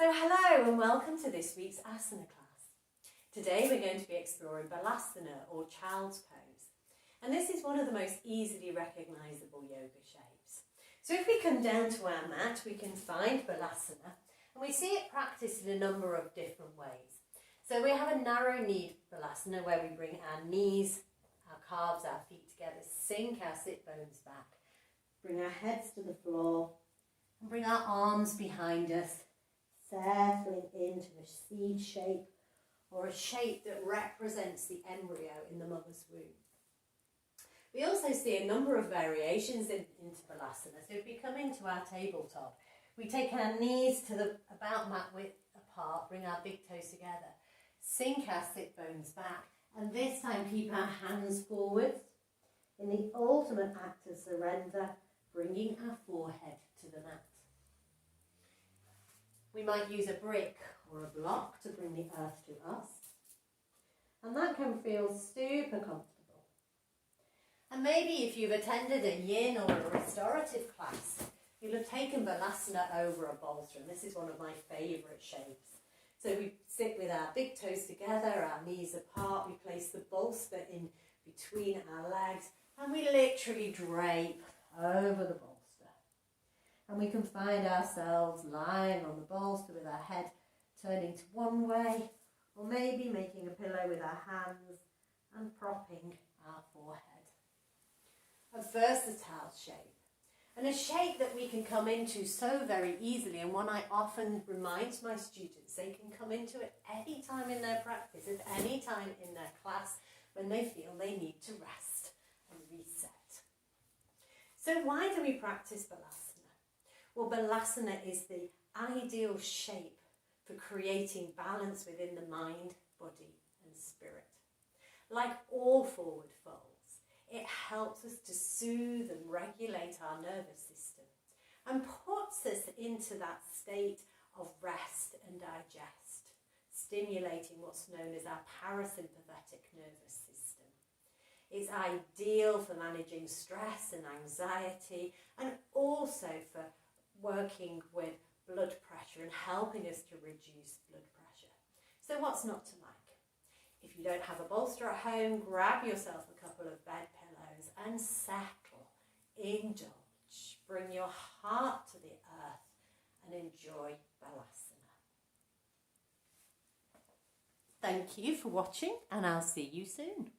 So hello and welcome to this week's asana class. Today we're going to be exploring Balasana or child's pose. And this is one of the most easily recognisable yoga shapes. So if we come down to our mat, we can find Balasana and we see it practiced in a number of different ways. So we have a narrow knee Balasana where we bring our knees, our calves, our feet together, sink our sit bones back, bring our heads to the floor and bring our arms behind us, settling into a seed shape or a shape that represents the embryo in the mother's womb. We also see a number of variations into Balasana. So if we come into our tabletop, we take our knees to the about mat width apart, bring our big toes together, sink our sit bones back, and this time keep our hands forwards in the ultimate act of surrender, bringing our forehead to the mat. We might use a brick or a block to bring the earth to us. And that can feel super comfortable. And maybe if you've attended a yin or a restorative class, you'll have taken Balasana over a bolster. And this is one of my favourite shapes. So we sit with our big toes together, our knees apart. We place the bolster in between our legs. And we literally drape over the bolster. And we can find ourselves lying on the bolster with our head turning to one way, or maybe making a pillow with our hands and propping our forehead. A versatile shape, and a shape that we can come into so very easily, and one I often remind my students they can come into it any time in their practice, at any time in their class when they feel they need to rest and reset. So why do we practice Balasana? Well, Balasana is the ideal shape for creating balance within the mind, body and spirit. Like all forward folds, it helps us to soothe and regulate our nervous system and puts us into that state of rest and digest, stimulating what's known as our parasympathetic nervous system. It's ideal for managing stress and anxiety and also for working with blood pressure and helping us to reduce blood pressure. So what's not to like? If you don't have a bolster at home, grab yourself a couple of bed pillows and settle, indulge, bring your heart to the earth and enjoy Balasana. Thank you for watching and I'll see you soon.